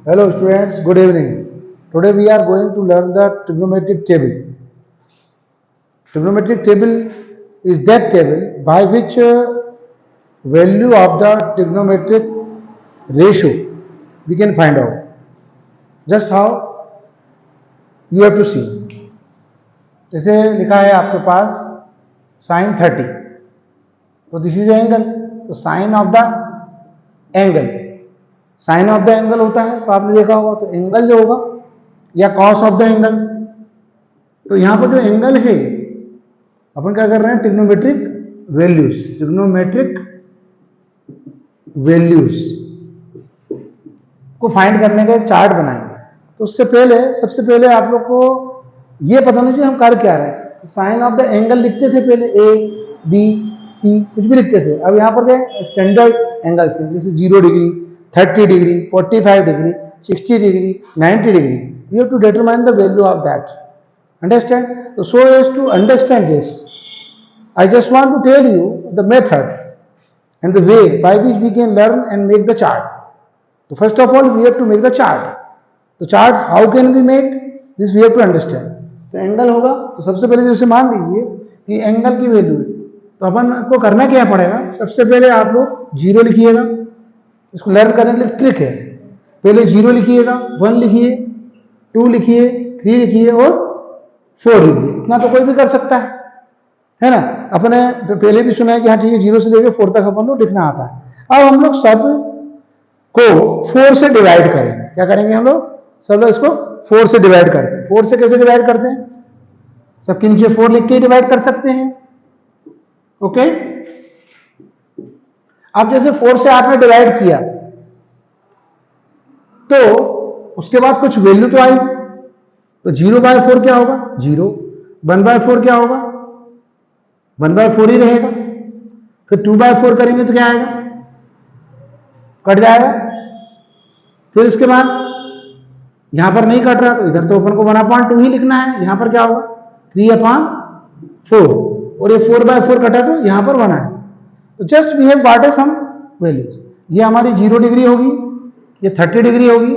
Hello students, good evening. Today we are going to learn the trigonometric table. Trigonometric table is that table by which value of the trigonometric ratio we can find out. Just how you have to see. जैसे लिखा है आपके पास sin 30, तो this is angle, तो sine of the angle, sine of the angle होता है, तो आपने देखा होगा, तो एंगल जो होगा या कॉस ऑफ द एंगल, तो यहां पर जो एंगल है अपन क्या कर रहे हैं, ट्रिग्नोमेट्रिक वैल्यूज को फाइंड करने का एक चार्ट बनाएंगे। तो उससे पहले सबसे पहले आप लोग को ये पता नहीं चाहिए हम कर क्या रहे हैं। साइन ऑफ द एंगल लिखते थे पहले, ए बी सी कुछ भी लिखते थे। अब यहाँ पर क्या स्टैंडर्ड एंगल्स हैं, जैसे 0 degree, 30 degree, 45 degree, 60 degree, 90 degree. You have to determine the value of that, understand? So as to understand this, I just want to tell you the method and the way by which we can learn and make the chart. So first of all we have to make the chart. तो chart how can we make this, we have to understand. तो angle होगा, तो सबसे पहले जैसे मान लीजिए कि एंगल की वैल्यू है, तो अपन को करना क्या पड़ेगा, सबसे पहले आप लोग 0 लिखिएगा। इसको लर्न करने के लिए ट्रिक है, पहले 0 लिखिएगा, 1 लिखिए, 2 लिखिए, 3 लिखिए और 4 लिखिए। इतना तो कोई भी कर सकता है ना। अपने पहले भी सुना है कि हाँ ठीक है, 0 से लेकर 4 तक अपन लोग लिखना आता है। अब हम लोग सब को 4 से डिवाइड करेंगे। क्या करेंगे हम लोग, सब लोग इसको 4 से डिवाइड करते हैं। 4 से कैसे डिवाइड करते हैं, सबके नीचे 4 लिख के डिवाइड कर सकते हैं। ओके, अब जैसे 4 से आपने डिवाइड किया तो उसके बाद कुछ वैल्यू तो आई, तो 0/4 क्या होगा, 0। 1/4 क्या होगा, 1/4 ही रहेगा। फिर 2/4 करेंगे तो क्या आएगा, कट जाएगा। फिर इसके बाद यहां पर नहीं कट रहा, तो इधर तो अपन को 1/2 ही लिखना है। यहां पर क्या होगा, 3/4, और ये 4/4 कटा तो यहां पर 1 है। तो just we have got some values. ये हमारी 0 डिग्री होगी, ये 30 डिग्री होगी,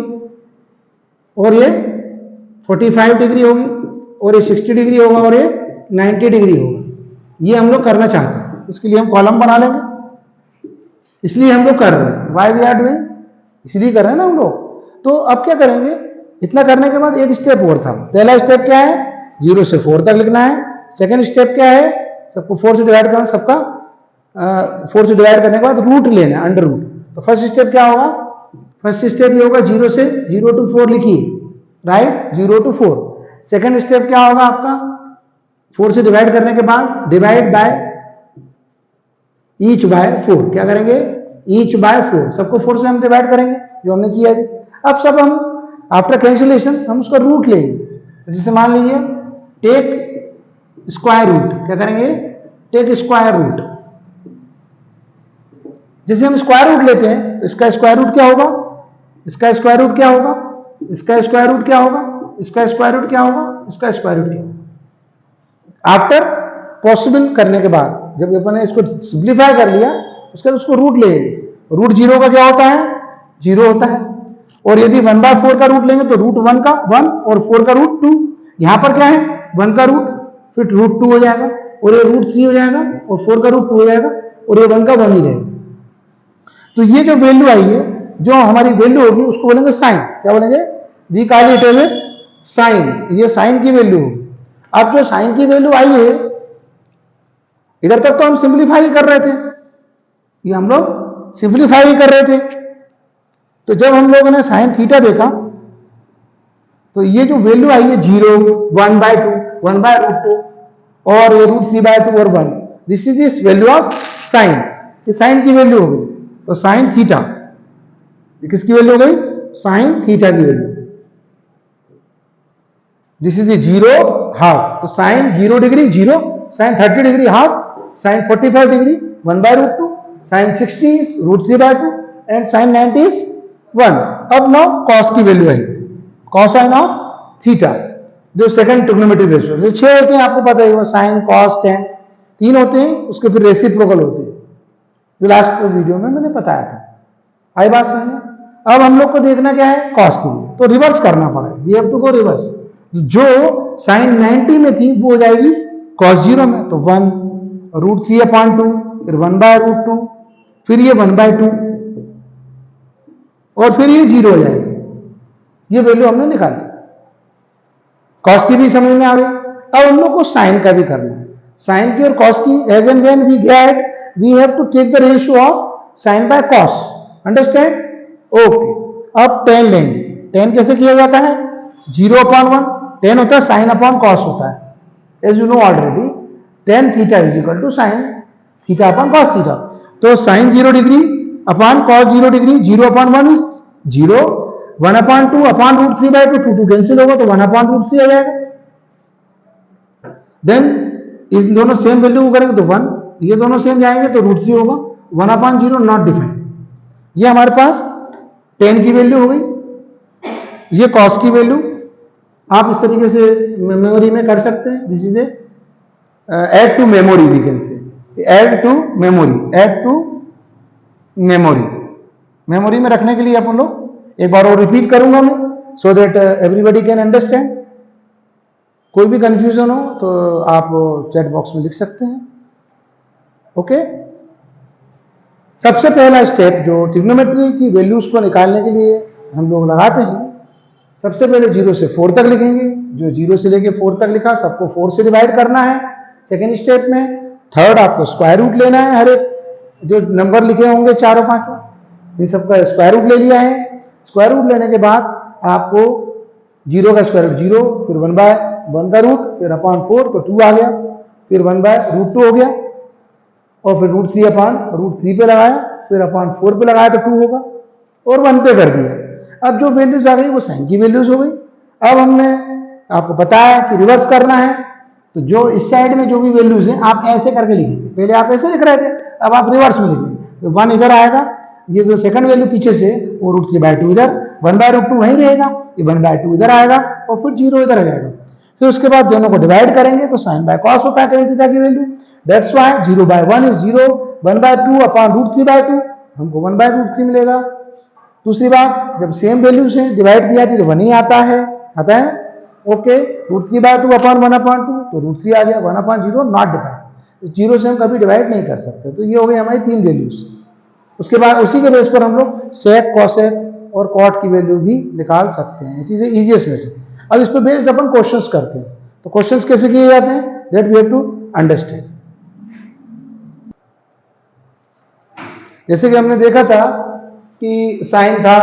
और ये 45 डिग्री होगी, और ये 60 डिग्री होगा, और ये 90 डिग्री होगा। ये हम लोग करना चाहते हैं, इसके लिए हम कॉलम बना लेंगे। इसलिए हम लोग कर रहे हैं, वाई वी आर डूइंग, इसलिए कर रहे हैं ना हम लोग। तो अब क्या करेंगे, इतना करने के बाद एक स्टेप और था। पहला स्टेप क्या है, 0 से 4 तक लिखना है। सेकेंड स्टेप क्या है, सबको 4 से डिवाइड करना, सबका 4 से डिवाइड करने के बाद रूट लेना है, अंडर रूट। तो फर्स्ट स्टेप क्या होगा, फर्स्ट स्टेप ये होगा 0 से 0 to 4 लिखिए, राइट, 0 to 4। सेकेंड स्टेप क्या होगा आपका, 4 से डिवाइड करने के बाद डिवाइड बाय ईच बाय 4। क्या करेंगे, ईच बाय 4, सबको 4 से हम डिवाइड करेंगे, जो हमने किया है। अब सब हम आफ्टर कैंसिलेशन हम उसका रूट लेंगे। जैसे मान लीजिए टेक स्क्वायर रूट, क्या करेंगे, टेक स्क्वायर रूट। जैसे हम स्क्वायर रूट लेते हैं तो इसका स्क्वायर रूट क्या होगा, इसका स्क्वायर रूट क्या होगा, इसका स्क्वायर रूट क्या होगा, इसका स्क्वायर रूट क्या होगा, इसका स्क्वायर रूट क्या होगा। आफ्टर पॉसिबल करने के बाद, जब अपन ने इसको सिंप्लीफाई कर लिया, उसके बाद उसको रूट लेंगे। रूट 0 का क्या होता है, 0 होता है। और यदि 1/4 का रूट लेंगे तो रूट 1 का 1 और 4 का रूट 2। यहां पर क्या है, 1 का रूट, फिर रूट 2 हो जाएगा, और ये रूट 3 हो जाएगा, और 4 का रूट 2 हो जाएगा, और ये 1 का 1 ही रहेगा। तो ये जो वैल्यू आई है, जो हमारी वैल्यू होगी उसको बोलेंगे साइन। क्या बोलेंगे, we call it as sine. ये साइन की वैल्यू होगी। अब जो साइन की वैल्यू आई है, इधर तक तो हम सिंप्लीफाई कर रहे थे, ये हम लोग सिंप्लीफाई कर रहे थे। तो जब हम लोगों ने साइन थीटा देखा, तो ये जो वैल्यू आई है 0, 1/2, 1/√2, और ये √3/2 और 1, this is this value of sine. ये साइन की वैल्यू हो गई। तो साइन थीटा, ये किसकी वैल्यू हो गई, साइन थीटा की वैल्यू। This is 0/2। तो sine 0 degree 0, sine 30 degree half, sine 45 degree 1/√2, sine 60 is √3/2, and sine 90 is 1। अब नाउ कॉस की वैल्यू है, कॉसाइन ऑफ थीटा, जो सेकंड ट्रिग्नोमेट्रिक रेशियो। जैसे 6 होते हैं, आपको पता है, साइन कॉस टेन 3 होते हैं, उसके फिर रेसिप्रोकल होते हैं, जो लास्ट वीडियो में मैंने बताया था। आई बात समझ में? अब हम लोग को देखना क्या है, कॉस के लिए, तो रिवर्स करना पड़ेगा, we have to go reverse. जो साइन 90 में थी वो हो जाएगी कॉस 0 में, तो 1√3/2, फिर 1/√2, फिर ये 1/2 और फिर ये 0 हो जाएगा। ये वैल्यू हमने निकाली, कॉस की भी समझ में आ गई। अब हम लोग को साइन का भी करना है, साइन की और कॉस की। As and when we get, we have to take the ratio of sine by cos, understand? Okay, अब tan लेंगे। tan कैसे किया जाता है, 0/1, tan होता है साइन अपॉन कॉस होता है, as you know already, tan theta is equal to sine theta upon cos theta. तो sine 0 degree upon cos 0 degree, 0/1 is 0, 1/2 upon √3/2, 2 cancel होगा तो 1/√3 आ जाएगा। देन इस दोनों सेम वैल्यू को करेंगे तो 1, ये दोनों सेम जाएंगे तो √3 होगा, 1/0 नॉट डिफाइंड। ये हमारे पास tan की वैल्यू हो गई, ये cos की वैल्यू। आप इस तरीके से मेमोरी में कर सकते हैं, this is a add to memory, we can say add to memory, add to memory. Memory में रखने के लिए अपन लोग एक बार और रिपीट करूंगा मैं, so that everybody can understand. कोई भी कंफ्यूजन हो तो आप चैट बॉक्स में लिख सकते हैं। ओके, सबसे पहला स्टेप जो ट्रिग्नोमेट्री की वैल्यूज को निकालने के लिए हम लोग लगाते हैं, सबसे पहले 0 से 4 तक लिखेंगे। जो 0 से लेके 4 तक लिखा, सबको 4 से डिवाइड करना है सेकेंड स्टेप में। थर्ड, आपको स्क्वायर रूट लेना है, हर एक जो नंबर लिखे होंगे चारों पांचों, इन सबका स्क्वायर रूट ले लिया है। स्क्वायर रूट लेने के बाद आपको 0 का स्क्वायर रूट 0, फिर 1/1 का रूट, फिर अपॉन 4 तो 2 आ गया, फिर 1/√2 हो गया, और फिर √3/√3 पे लगाया, फिर अपॉन 4 पे लगाया तो 2 होगा, और 1 पे कर दिया। अब जो वैल्यूज आ गई वो साइन की वैल्यूज हो गई। अब हमने आपको बताया कि रिवर्स करना है, तो जो इस साइड में जो भी वैल्यूज हैं आप ऐसे करके लिखेंगे। पहले आप ऐसे लिख रहे थे, अब आप रिवर्स में लिखेंगे, तो 1 इधर आएगा, ये जो सेकंड वैल्यू पीछे से वो √3/2 इधर, 1/√2 वहीं रहेगा, ये 1/2 इधर आएगा, और फिर 0 इधर आ जाएगा। फिर उसके बाद दोनों को डिवाइड करेंगे तो साइन बाय कॉस होता है tan थीटा की value. That's why 0/1 is 0, 1/2 upon √3/2, हमको 1/√3 मिलेगा। दूसरी बात, जब सेम वैल्यू से डिवाइड किया थी तो 1 ही आता है। ओके, √3/2 अपॉन 1/2 तो √3 आ गया, 1/0 नॉट डिवाइड। 0 से हम कभी डिवाइड नहीं कर सकते। तो ये हो गई हमारी 3 वैल्यूज। उसके बाद उसी के बेस पर हम लोग सेक, कॉसेक और कॉट की वैल्यू भी निकाल सकते हैं। It is easiest method. अब इस पर बेस्ड अपन क्वेश्चंस करते हैं, तो क्वेश्चंस कैसे किए जाते हैं, that we have to understand. जैसे कि हमने देखा था कि साइन था,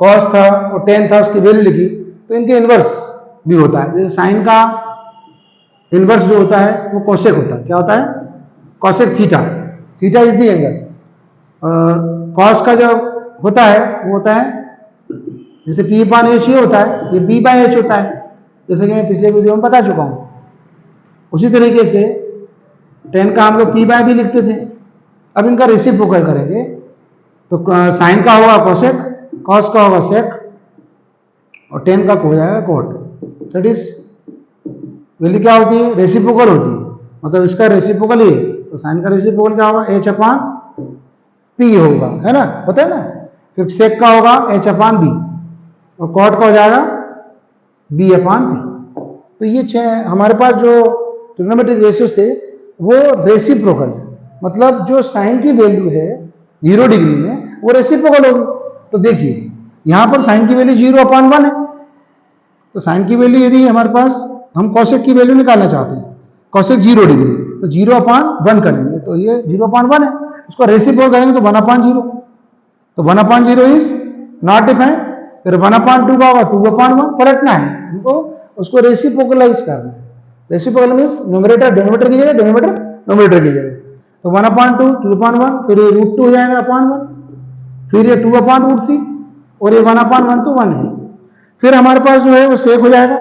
कॉस था और tan था, उसकी वैल्यू लिखी, तो इनके इनवर्स भी होता है। जैसे साइन का इनवर्स जो होता है वो कोसेक होता है। क्या होता है, cosec theta. Theta is the angle. Cos का जो होता है वो होता है, जैसे P/H ये होता है, ये B/H होता है, जैसे कि मैं पिछले वीडियो में बता चुका हूं। उसी तरीके से tan का हम लोग P/B भी लिखते थे। अब इनका रेसिप्रोकल करेंगे तो साइन का होगा कोसेक, कॉस का होगा सेक, और tan का हो जाएगा कोट। दैट इज वैल्यू क्या होती है, रेसिप्रोकल होती है। मतलब इसका रेसिप्रोकल ये, तो साइन का रेसिप्रोकल क्या होगा, H/P होगा, है ना, होता है ना। फिर सेक का होगा H/B, और कॉट का हो जाएगा B/P। तो ये 6 हमारे पास जो ट्रिग्नोमेट्रिक रेशियोज थे वो रेसिप्रोकल है। मतलब जो साइन की वैल्यू है 0 डिग्री में वो रेसिप्रोकल होगी। तो देखिए यहां पर साइन की वैल्यू 0/1 है, तो साइन की वैल्यू यदि हमारे पास, हम कॉसेक की वैल्यू निकालना चाहते हैं, कॉसेक 0 डिग्री, तो 0/1 करेंगे तो ये 0/1 है। उसको रेसिप्रोकल करेंगे तो 1/0, तो 1/0 इज नॉट डिफाइंड। फिर 1/2 का होगा 2/1, पलटना है हमको, उसको रेसिप्रोकलाइज करना है। रेसिप्रोकल मीन्स न्यूमरेटर डिनोमिनेटर की जगह, डिनोमिनेटर न्यूमरेटर की जगह। तो 1/2 2/1, फिर ये √2 हो जाएगा अपॉन 1, फिर ये 2/√3, और ये 1/1 तो 1 है। फिर हमारे पास जो है वो सेक हो जाएगा।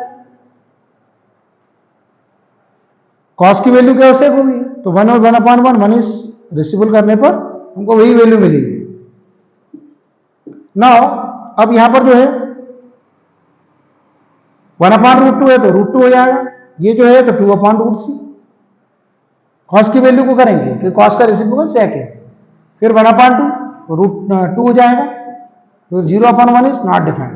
कॉस की वैल्यू क्या सेक होगी, तो 1 और 1/1, 1 इज रेसिप्रोकल करने पर हमको वही वैल्यू मिलेगी। नाउ अब यहां पर जो है 1/√2 है तो √2 हो जाएगा, ये जो है तो 2/√3। कॉस की वैल्यू को करेंगे, क्योंकि कॉस का रेसिप्रोकल सेक है। फिर 1/2 √2 हो जाएगा, तो 0/1 इज नॉट डिफाइंड।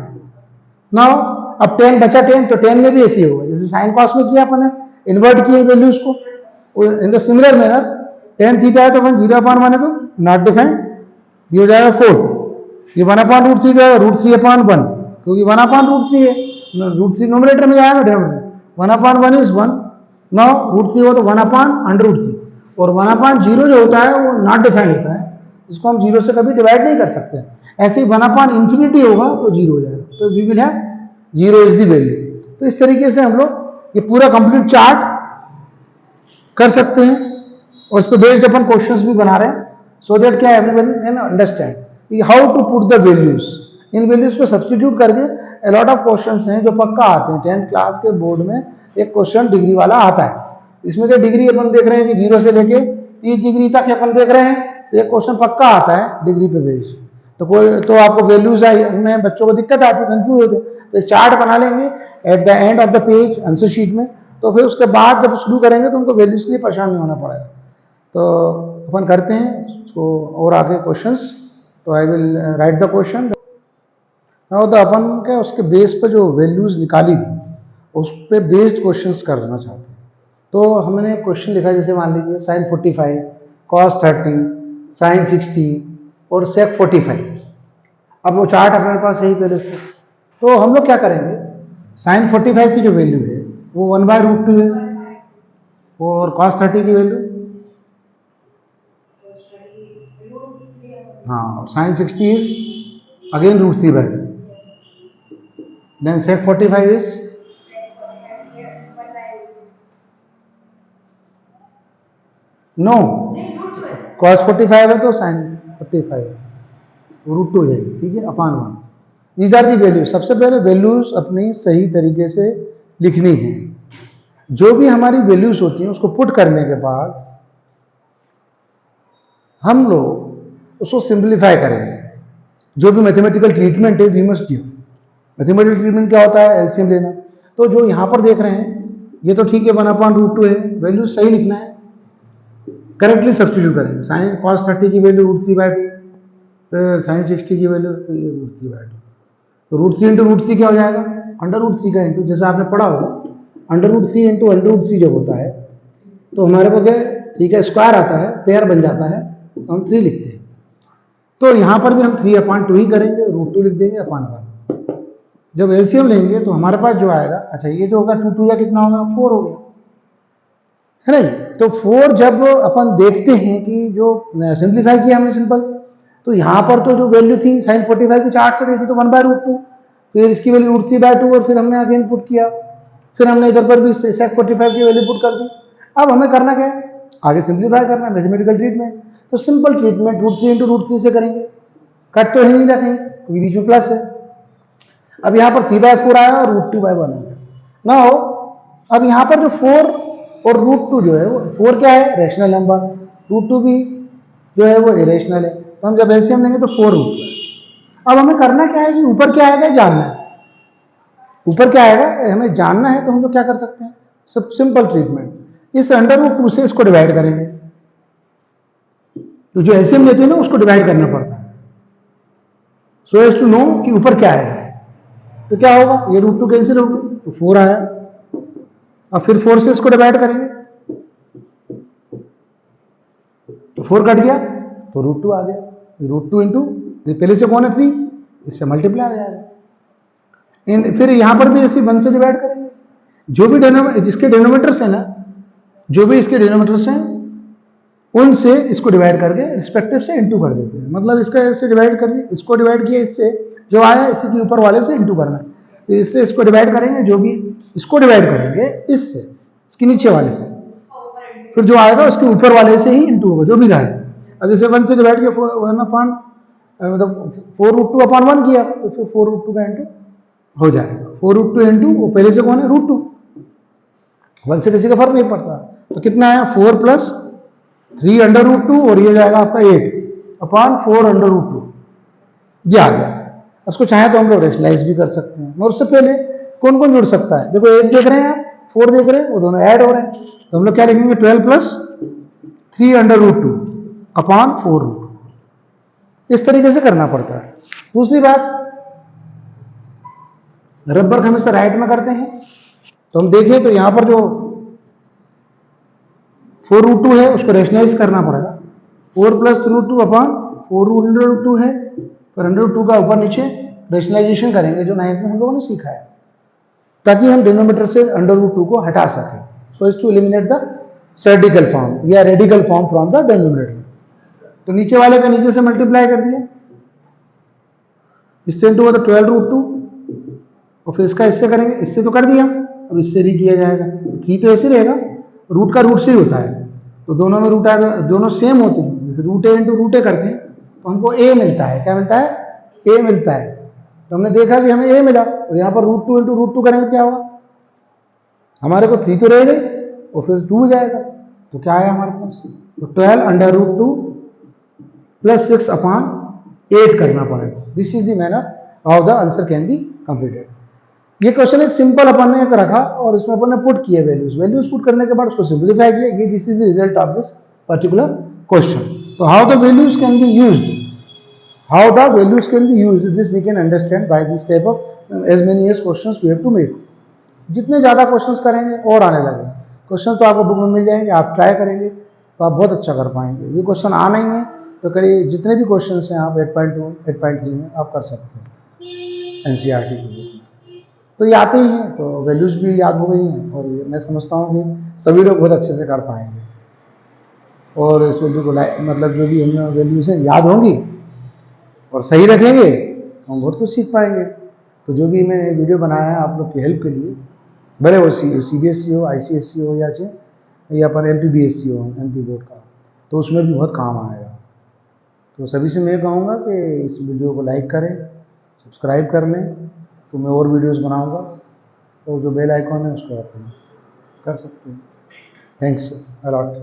नाउ अब 10 बचा 10, तो 10 में भी ऐसे ही होगा जैसे साइन कॉस में किया अपन ने, इन्वर्ट किए वैल्यूज को। In the similar manner tan theta है तो 0/1 है तो नॉट डिफाइंड, ये हो जाएगा 4। ये 1/√3 जो है √3/1, क्योंकि 1/√3 है, √3 नोमिनेटर में जाएगा डिनोमिनेटर। 1/1 इज 1, नाउ √3 हो तो 1/√3, और 1/0 जो होता है वो नॉट डिफाइंड होता है, इसको हम 0 से कभी डिवाइड नहीं कर सकते। ऐसे ही 1/∞ होगा तो 0 हो जाएगा, तो we will have 0 is the value. तो इस तरीके से हम लोग ये पूरा कंप्लीट चार्ट कर सकते हैं, और इस पर बेस्ड अपन क्वेश्चंस भी बना रहे हैं, सो दैट क्या everyone can understand how to put the values. इन वैल्यूज को सब्स्टिट्यूट करके a lot of क्वेश्चंस हैं जो पक्का आते हैं। 10th क्लास के बोर्ड में एक क्वेश्चन डिग्री वाला आता है, इसमें जो डिग्री अपन देख रहे हैं कि 0 से लेके 30 डिग्री तक अपन देख रहे हैं, तो एक क्वेश्चन पक्का आता है डिग्री पे बेस्ड। तो कोई तो आपको वैल्यूज में बच्चों को दिक्कत आती है, कंफ्यूज होते हैं, तो चार्ट बना लेंगे at the end of the page answer sheet में, तो फिर उसके बाद जब शुरू करेंगे तो उनको वैल्यूज के लिए परेशान नहीं होना पड़ेगा। तो अपन करते हैं उसको और आगे क्वेश्चंस। तो I will write the question. तो अपन क्या उसके बेस पर जो वैल्यूज निकाली थी उस पर बेस्ड क्वेश्चंस करना चाहते हैं। तो हमने क्वेश्चन लिखा, जैसे मान लीजिए sin 45, cos 30, sin 60 और sec 45। अब वो चार्ट अपने पास है ही पहले से, तो हम लोग क्या करेंगे, sin 45 की जो वैल्यू है वो 1/√2 है, और cos 30 की वैल्यू, हाँ, और sin 60 is again √3/2, then sec 45 is no, cos 45 है तो sin 45 √2 हो जाएगी, ठीक है, upon 1। These are the value. सबसे पहले वैल्यूज अपनी सही तरीके से लिखनी है। जो भी हमारी वैल्यूज होती हैं उसको पुट करने के बाद हम लोग उसको सिंप्लीफाई करेंगे। जो भी मैथमेटिकल ट्रीटमेंट है we must give. Mathematical treatment क्या होता है, एलसीएम लेना। तो जो यहां पर देख रहे हैं ये तो ठीक है, 1/√2 है, वैल्यू सही लिखना है, करेक्टली सब्स्टिट्यूट करेंगे। साइन cos 30 की वैल्यू √3/2, फिर sin 60 की वैल्यू √3/2, तो √3 इंटू √3 क्या हो जाएगा, √3 का इंटू, जैसे आपने पढ़ा होगा √3 इंटू √3 जब होता है तो हमारे को क्या, ठीक है, स्क्वायर आता है, पेयर बन जाता है, तो हम 3 लिखते हैं। तो यहां पर भी हम 3/2 ही करेंगे, √2 लिख देंगे अपान 1। जब एलसीएम लेंगे तो हमारे पास जो आएगा, अच्छा ये जो होगा 2 या कितना होगा, 4 हो गया, है ना। तो 4 जब अपन देखते हैं कि जो सिंप्लीफाई किया हमने सिंपल, तो यहां पर तो जो वैल्यू थी sin 45 की चार्ट से देखी तो 1/√2, फिर इसकी वैल्यू √3/2, और फिर हमने अगेन पुट किया, फिर हमने इधर पर भी sec 45 की वैल्यू पुट कर दी। अब हमें करना क्या है, आगे सिंप्लीफाई करना है, मैथमेटिकल ट्रीटमेंट। तो सिंपल ट्रीटमेंट √3 इंटू √3 से करेंगे, कट तो ही नहीं रखेंगे क्योंकि बीच में प्लस है। अब यहाँ पर 3/4 आया और √2/1 हो गया ना हो। अब यहाँ पर जो 4 और √2 जो है वो 4 क्या है, रैशनल नंबर, √2 भी जो है वो इरेशनल है, तो हम जब एलसीएम लेंगे तो 4 √2 है। अब हमें करना क्या है कि ऊपर क्या आएगा जानना है, ऊपर क्या आएगा हमें जानना है, तो हम लोग क्या कर सकते हैं, सब सिंपल ट्रीटमेंट, इस √2 से इसको डिवाइड करेंगे। तो जो एलसीएम लेते हैं ना उसको डिवाइड करना पड़ता है, सो एज टू नो कि ऊपर क्या आएगा। तो क्या होगा, ये √2 कैंसिल हो गया तो 4 आया, अब फिर 4 से इसको डिवाइड करेंगे तो 4 कट गया तो √2 आ गया, √2 इंटू पहले से कौन है 3, इससे मल्टीप्लाई हो जाएगा। फिर यहां पर भी ऐसे 1 से डिवाइड करेंगे, जो भी जिसके डिनोमिनेटर्स है ना, जो भी इसके डिनोमिनेटर्स हैं उनसे इसको डिवाइड करके रिस्पेक्टिव से इंटू कर देते हैं। मतलब इसका इससे डिवाइड कर दिया, इसको डिवाइड किया, इससे जो आया इसी के ऊपर वाले से इंटू करना है, तो इससे इसको डिवाइड करेंगे, जो भी इसको डिवाइड करेंगे इससे, इसके नीचे वाले से, फिर जो आएगा उसके ऊपर वाले से ही इंटू होगा, जो भी आएगा। अब जैसे 1 से डिवाइड किया, 1 अपान मतलब 4√2/1 किया, तो फिर 4√2 का इंटू हो जाएगा, 4√2 इंटू वो पहले से कौन है √2, 1 से किसी का फर्क नहीं पड़ता। तो कितना आया 4 + 3/√2, और ये जाएगा आपका 8/4/√2, ये आ गया। उसको चाहे तो हम लोग रेशनलाइज भी कर सकते हैं, मगर उससे पहले कौन कौन जुड़ सकता है, देखो 8 देख रहे हैं आप, 4 देख रहे हैं, वो दोनों ऐड हो रहे हैं, तो हम लोग क्या लिखेंगे 12 + 3/√2/4√2, इस तरीके से करना पड़ता है। दूसरी बात, रब वर्क हमेशा राइट में करते हैं, तो हम देखें तो यहां पर जो 4√2 है उसको रेशनलाइज करना पड़ेगा। 4 प्लस √2 अपॉन 4√2 है, फिर 100√2 का ऊपर नीचे रेशनलाइजेशन करेंगे जो 9th में हम लोगों ने सीखा है, ताकि हम डिनोमिनेटर से 100√2 को हटा सकें। So is to eliminate the radical form या radical form from the denominator. तो नीचे वाले का नीचे से मल्टीप्लाई कर दिया, इससे इंटू हुआ तो 12√2, और फिर इसका इससे करेंगे, इससे तो कर दिया, अब इससे भी किया जाएगा। 3 तो ऐसे रहेगा, रूट का रूट से ही होता है, तो दोनों में रूट आएगा, दोनों सेम होते हैं। जैसे √a इंटू √a करते हैं तो हमको a मिलता है। क्या मिलता है? a मिलता है। तो हमने देखा कि हमें a मिला, और यहाँ पर √2 इंटू √2 करेंगे क्या होगा, हमारे को 3 तो रह गए और फिर 2 हो जाएगा, तो क्या आया हमारे पास, तो 12√2 प्लस 6 अपॉन 8 करना पड़ेगा। This is the manner how the answer can be completed. ये क्वेश्चन एक सिंपल अपन ने रखा और इसमें अपन ने पुट किए वैल्यूज पुट करने के बाद उसको सिंप्लीफाई किया। ये this is the result of this particular question. तो how the values can be used, how the values can be used, this we can understand by this type of as many as questions we have to make. जितने ज्यादा questions करेंगे और आने लगे question, तो आपको book में मिल जाएंगे, आप ट्राई करेंगे तो आप बहुत अच्छा कर पाएंगे। ये क्वेश्चन आना ही है तो करिए, जितने भी क्वेश्चन हैं आप 8.2 8.3 में आप कर सकते हैं एनसीईआरटी के बुक में, तो ये आते ही हैं, तो वैल्यूज भी याद हो गई हैं, और ये मैं समझता हूँ कि सभी लोग बहुत अच्छे से कर पाएंगे। और इस वैल्यू को मतलब जो भी हमें वैल्यूज हैं याद होंगी और सही रखेंगे तो हम बहुत कुछ सीख पाएंगे। तो जो भी मैंने वीडियो बनाया है आप लोग की हेल्प के लिए, भले वो CBSE हो, ICSE हो, या पर MPBSE हो, MP बोर्ड का, तो उसमें भी बहुत काम आएगा। तो सभी से मैं कहूँगा कि इस वीडियो को लाइक करें, सब्सक्राइब कर लें, तो मैं और वीडियोस बनाऊंगा, तो जो बेल आइकॉन है उसको आप कर सकते हैं। Thanks a lot.